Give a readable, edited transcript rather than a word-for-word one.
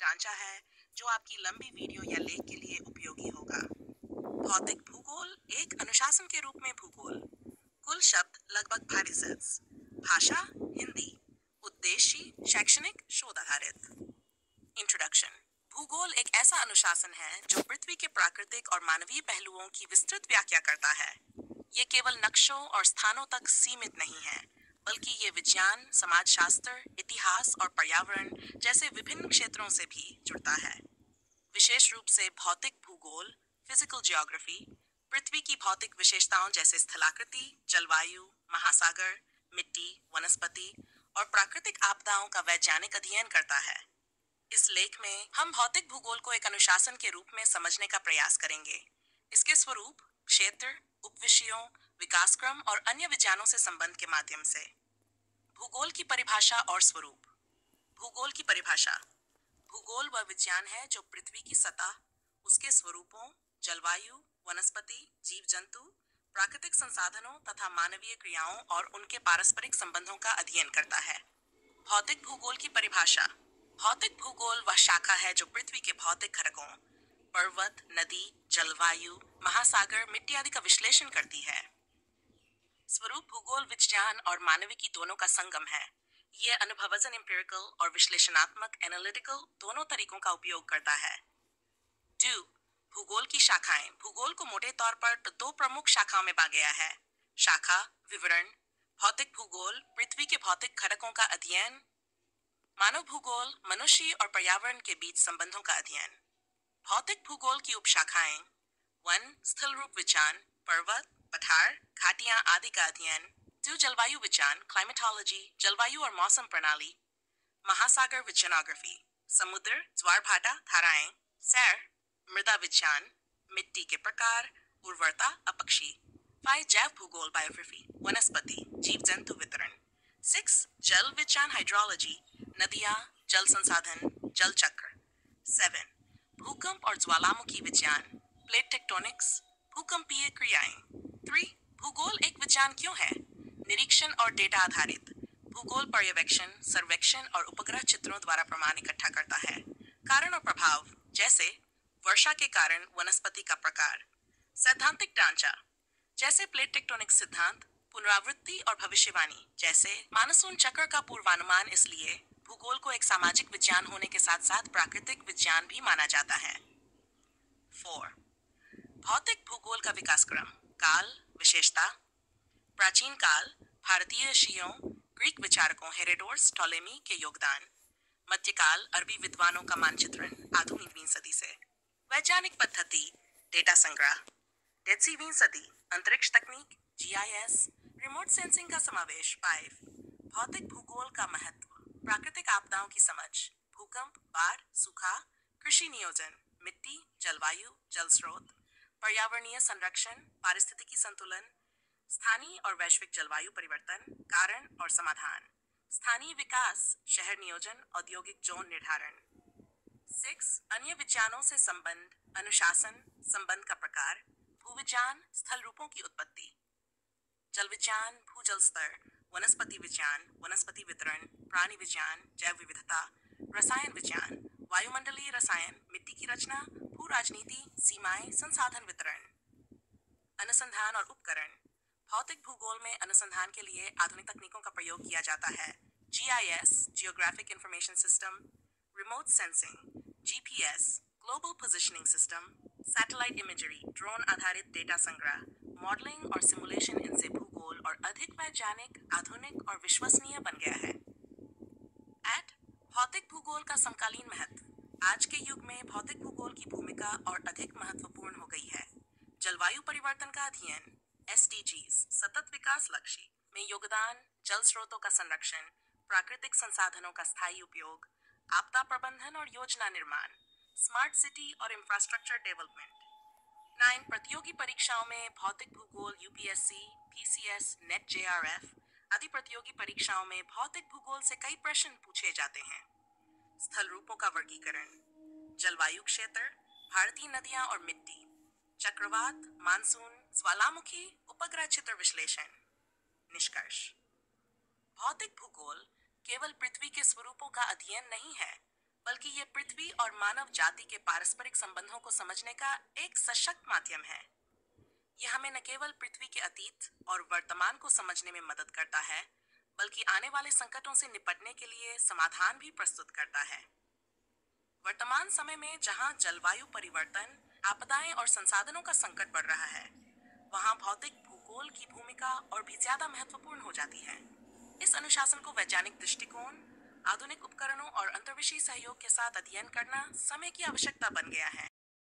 ढांचा है जो आपकी लंबी वीडियो या लेख के लिए उपयोगी होगा। भौतिक भूगोल एक अनुशासन के रूप में भूगोल। कुल शब्द लगभग 500। भाषा हिंदी। उद्देश्य शैक्षणिक शोध आधारित। इंट्रोडक्शन। भूगोल एक ऐसा अनुशासन है जो पृथ्वी के प्राकृतिक और मानवीय पहलुओं की विस्तृत व्याख्या करता है। ये केवल नक्शों और स्थानों तक सीमित नहीं है, बल्कि ये विज्ञान, समाजशास्त्र, इतिहास और पर्यावरण जैसे विभिन्न क्षेत्रों से भी जुड़ता है। विशेष रूप से भौतिक भूगोल, फिजिकल जियोग्राफी, पृथ्वी की भौतिक विशेषताओं जैसे स्थलाकृति, जलवायु, महासागर, मिट्टी, वनस्पति और प्राकृतिक आपदाओं का वैज्ञानिक अध्ययन करता है। इस लेख में हम भौतिक भूगोल को एक अनुशासन के रूप में समझने का प्रयास करेंगे। इसके स्वरूप, क्षेत्र, उपविषयों, विकासक्रम और अन्य विज्ञानों से संबंध के माध्यम से। भूगोल की परिभाषा और स्वरूप। भूगोल की परिभाषा। भूगोल वह विज्ञान है जो पृथ्वी की सतह, उसके स्वरूपों, जलवायु, वनस्पति, जीव जंतु, प्राकृतिक संसाधनों तथा मानवीय क्रियाओं और उनके पारस्परिक संबंधों का अध्ययन करता है। भौतिक भूगोल की परिभाषा। भौतिक भूगोल वह शाखा है जो पृथ्वी के भौतिक घटकों, पर्वत, नदी, जलवायु, महासागर, मिट्टी आदि का विश्लेषण करती है। स्वरूप भूगोल विज्ञान और मानविकी दोनों का संगम है। यह अनुभवजन एम्पिरिकल और विश्लेषणात्मक एनालिटिकल दोनों तरीकों का उपयोग करता है। भूगोल की शाखाएं। भूगोल को मोटे तौर पर दो प्रमुख शाखाओं में बांटा गया है। शाखा विवरण। भौतिक भूगोल पृथ्वी के भौतिक घटकों का अध्ययन। मानव भूगोल मनुष्य और पर्यावरण के बीच संबंधों का अध्ययन। भौतिक भूगोल की उपशाखाएं। वन स्थल रूप विज्ञान, पर्वत, पठार, घाटियां आदि का अध्ययन। जलवायु विज्ञान, क्लाइमेटोलॉजी, जलवायु और मौसम प्रणाली। महासागर विज्ञानोग्राफी, समुद्र, ज्वार भाटा, धाराएं। सैर, मृदा विज्ञान, मिट्टी के प्रकार, उर्वरता, अपक्षी। जैव भूगोल बायोग्राफी, वनस्पति, जीव जंतु वितरण। 6 जल विज्ञान हाइड्रोलॉजी, नदियां, जल संसाधन, जल चक्र। 7 भूकंप और ज्वालामुखी विज्ञान, प्लेट टेक्टोनिक्स, भूकंपीय क्रियाएं। 3 भूगोल एक विज्ञान क्यों है? निरीक्षण और डेटा आधारित। भूगोल पर्यवेक्षण, सर्वेक्षण और उपग्रह चित्रों द्वारा प्रमाण इकट्ठा करता है। कारण और प्रभाव, जैसे वर्षा के कारण वनस्पति का प्रकार। सैद्धांतिक ढांचा, जैसे प्लेट टेक्टोनिक्स सिद्धांत, पुनरावृत्ति और भविष्यवाणी, जैसे मानसून चक्र का पूर्वानुमान। इसलिए भूगोल को एक सामाजिक विज्ञान होने के साथ साथ प्राकृतिक विज्ञान भी माना जाता है। 4 भौतिक भूगोल का विकास क्रम। काल, विशेषता। प्राचीन काल, भारतीय ऋषियों, ग्रीक विचारकों हेरोडोटस, टॉलेमी के योगदान। मध्यकाल, अरबी विद्वानों का मानचित्रण आधुनिक 20वीं सदी से। वैज्ञानिक पद्धति, डेटा संग्रह। 10वीं सदी, अंतरिक्ष तकनीक, जीआईएस, रिमोट सेंसिंग का समावेश। 5 भौतिक भूगोल का महत्व। प्राकृतिक आपदाओं की समझ, भूकंप, बाढ़, सूखा, कृषि नियोजन, मिट्टी, जलवायु, जल स्रोत, पर्यावरणीय संरक्षण, पारिस्थितिकी संतुलन, स्थानीय और वैश्विक जलवायु परिवर्तन, कारण और समाधान, स्थानीय विकास, शहर नियोजन, औद्योगिक जोन निर्धारण। 6 अन्य विज्ञानों से संबंध, अनुशासन, संबंध का प्रकार, भूविज्ञान, स्थल रूपों की उत्पत्ति, जल विज्ञान, भूजल स्तर, वनस्पति विज्ञान, वनस्पति वितरण, प्राणी विज्ञान, जैव विविधता, रसायन विज्ञान, वायुमंडलीय रसायन, मिट्टी की रचना, भू राजनीति, सीमाएं, संसाधन वितरण। अनुसंधान और उपकरण। भौतिक भूगोल में अनुसंधान के लिए आधुनिक तकनीकों का प्रयोग किया जाता है। GIS, geographic information system, remote sensing, GPS, global positioning system, satellite imagery, drone आधारित डेटा संग्रह, मॉडलिंग और सिमुलेशन। इनसे भूगोल और अधिक वैज्ञानिक, आधुनिक और विश्वसनीय बन गया है। भौतिक भूगोल का समकालीन महत्व। आज के युग में भौतिक भूगोल की भूमिका और अधिक महत्वपूर्ण हो गई है। जलवायु परिवर्तन का अध्ययन, एसडीजीज, सतत विकास लक्ष्य में योगदान, जल स्रोतों का संरक्षण, प्राकृतिक संसाधनों का स्थायी उपयोग, आपदा प्रबंधन और योजना निर्माण, स्मार्ट सिटी और इंफ्रास्ट्रक्चर डेवलपमेंट। 9 प्रतियोगी परीक्षाओं में भौतिक भूगोल, यूपीएससी, पीसीएस, नेट जेआरएफ आदि प्रतियोगी परीक्षाओं में भौतिक भूगोल से कई प्रश्न पूछे जाते हैं। स्थल रूपों का वर्गीकरण, जलवायु क्षेत्र, भारतीय नदियां और मिट्टी, चक्रवात, मानसून, ज्वालामुखी, उपग्रह चित्र विश्लेषण। निष्कर्ष। भौतिक भूगोल केवल पृथ्वी के स्वरूपों का अध्ययन नहीं है, बल्कि ये पृथ्वी और मानव जाति के पारस्परिक संबंधों को समझने का एक सशक्त माध्यम है। यह हमें न केवल पृथ्वी के अतीत और वर्तमान को समझने में मदद करता है, बल्कि आने वाले संकटों से निपटने के लिए समाधान भी प्रस्तुत करता है। वर्तमान समय में जहां जलवायु परिवर्तन, आपदाएं और संसाधनों का संकट बढ़ रहा है, वहां भौतिक भूगोल की भूमिका और भी ज्यादा महत्वपूर्ण हो जाती है। इस अनुशासन को वैज्ञानिक दृष्टिकोण, आधुनिक उपकरणों और अंतर्विषयी सहयोग के साथ अध्ययन करना समय की आवश्यकता बन गया है।